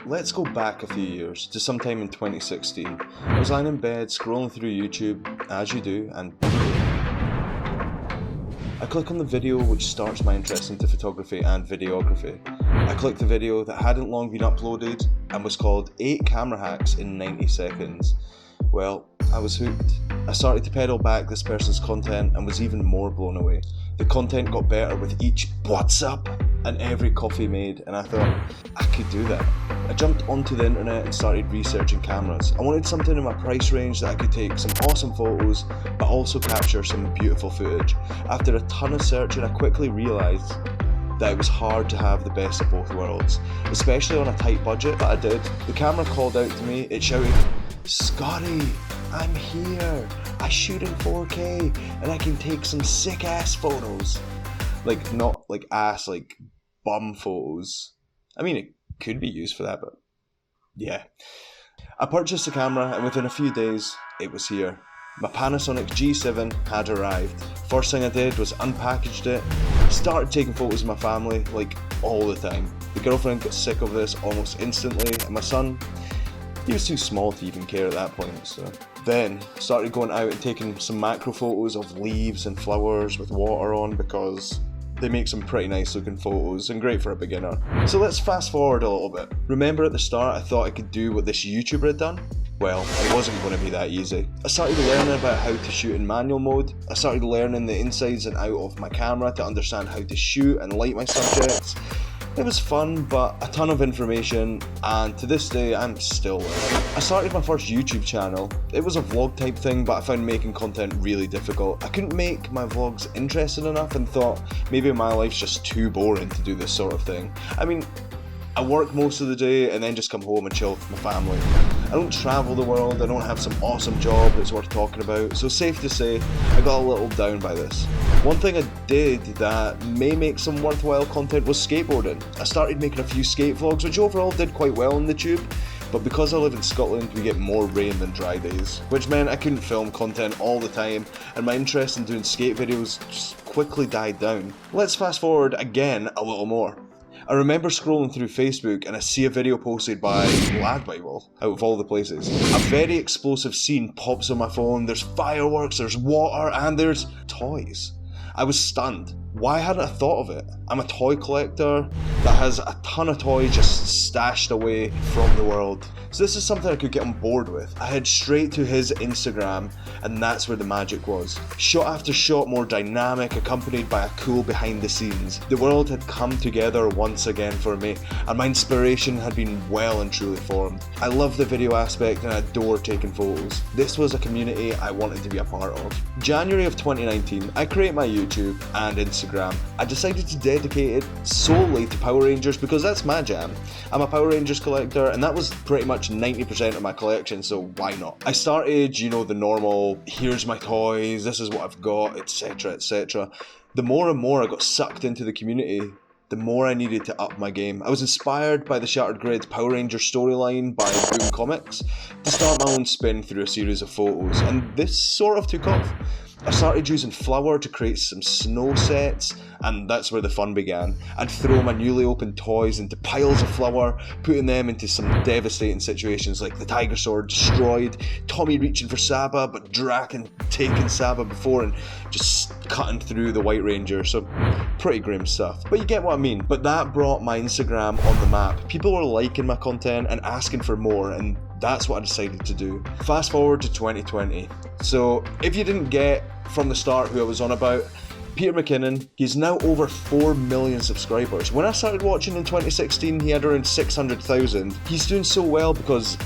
Let's go back a few years to sometime in 2016. I was lying in bed scrolling through YouTube, as you do, and I click on the video which starts my interest into photography and videography. I clicked the video that hadn't long been uploaded and was called 8 Camera Hacks in 90 Seconds. Well, I was hooked. I started to pedal back this person's content and was even more blown away. The content got better with each "what's up" and every coffee made, and I thought, I could do that. I jumped onto the internet and started researching cameras. I wanted something in my price range that I could take some awesome photos, but also capture some beautiful footage. After a ton of searching, I quickly realised that it was hard to have the best of both worlds, especially on a tight budget, but I did. The camera called out to me, it shouted, "Scotty, I'm here. I shoot in 4K and I can take some sick ass photos." Like, not like ass, like bum photos. I mean, it could be used for that, but yeah. I purchased the camera and within a few days, it was here. My Panasonic G7 had arrived. First thing I did was unpackaged it, started taking photos of my family, like all the time. The girlfriend got sick of this almost instantly, and my son, he was too small to even care at that point, so. Then, started going out and taking some macro photos of leaves and flowers with water on because they make some pretty nice looking photos and great for a beginner. So let's fast forward a little bit. Remember at the start I thought I could do what this YouTuber had done? Well, it wasn't going to be that easy. I started learning about how to shoot in manual mode. I started learning the insides and out of my camera to understand how to shoot and light my subjects. It was fun, but a ton of information, and to this day I'm still learning. I started my first YouTube channel. It was a vlog type thing, but I found making content really difficult. I couldn't make my vlogs interesting enough and thought maybe my life's just too boring to do this sort of thing. I mean, I work most of the day and then just come home and chill with my family. I don't travel the world, I don't have some awesome job that's worth talking about, so safe to say, I got a little down by this. One thing I did that may make some worthwhile content was skateboarding. I started making a few skate vlogs, which overall did quite well on the tube, but because I live in Scotland, we get more rain than dry days, which meant I couldn't film content all the time, and my interest in doing skate videos just quickly died down. Let's fast forward again a little more. I remember scrolling through Facebook and I see a video posted by Lad Bible, out of all the places. A very explosive scene pops on my phone, there's fireworks, there's water, and there's toys. I was stunned. Why hadn't I thought of it? I'm a toy collector that has a ton of toys just stashed away from the world. So this is something I could get on board with. I head straight to his Instagram, and that's where the magic was. Shot after shot, more dynamic, accompanied by a cool behind the scenes. The world had come together once again for me, and my inspiration had been well and truly formed. I love the video aspect and I adore taking photos. This was a community I wanted to be a part of. January of 2019, I create my YouTube and Instagram. I decided to dedicate it solely to Power Rangers because that's my jam. I'm a Power Rangers collector and that was pretty much 90% of my collection, so why not? I started, you know, the normal, here's my toys, this is what I've got, etc, etc. The more and more I got sucked into the community, the more I needed to up my game. I was inspired by the Shattered Grid Power Ranger storyline by Boom Comics to start my own spin through a series of photos, and this sort of took off. I started using flour to create some snow sets, and that's where the fun began. I'd throw my newly opened toys into piles of flour, putting them into some devastating situations like the Tiger Sword destroyed, Tommy reaching for Saba but Draken taking Saba before and just cutting through the White Ranger, so pretty grim stuff. But you get what I mean. But that brought my Instagram on the map. People were liking my content and asking for more, and that's what I decided to do. Fast forward to 2020. So if you didn't get from the start who I was on about, Peter Mckinnon, he's now over 4 million subscribers. When I started watching in 2016, he had around 600,000. He's doing so well because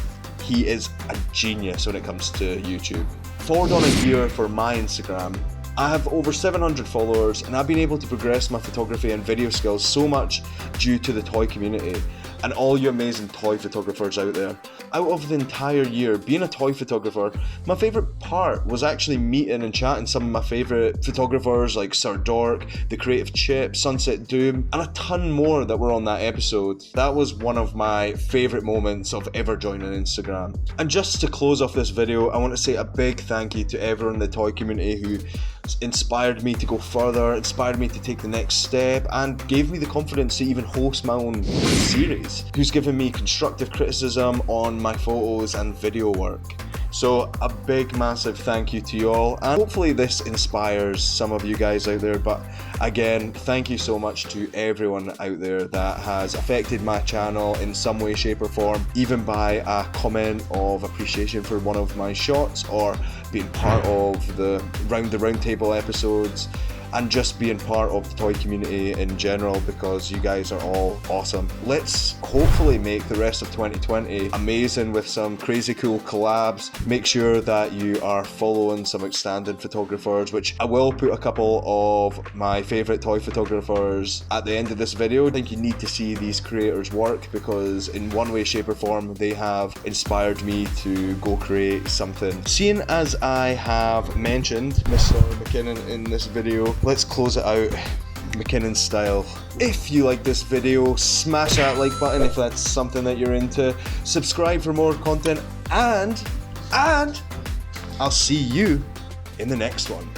he is a genius when it comes to YouTube. Forward on a year for my Instagram, I have over 700 followers and I've been able to progress my photography and video skills so much due to the toy community and all you amazing toy photographers out there. Out of the entire year being a toy photographer, my favourite part was actually meeting and chatting some of my favourite photographers like Sir Dork, The Creative Chip, Sunset Doom, and a ton more that were on that episode. That was one of my favourite moments of ever joining Instagram. And just to close off this video, I want to say a big thank you to everyone in the toy community who inspired me to go further, inspired me to take the next step, and gave me the confidence to even host my own series, who's given me constructive criticism on my photos and video work. So a big massive thank you to you all, and hopefully this inspires some of you guys out there. But again, thank you so much to everyone out there that has affected my channel in some way, shape or form, even by a comment of appreciation for one of my shots, or being part of the round table episodes, and just being part of the toy community in general, because you guys are all awesome. Let's hopefully make the rest of 2020 amazing with some crazy cool collabs. Make sure that you are following some outstanding photographers, which I will put a couple of my favourite toy photographers at the end of this video. I think you need to see these creators work, because in one way, shape or form they have inspired me to go create something. Seeing as I have mentioned Mr. Mckinnon in this video, let's close it out Mckinnon style. If you like this video, smash that like button if that's something that you're into. Subscribe for more content, and I'll see you in the next one.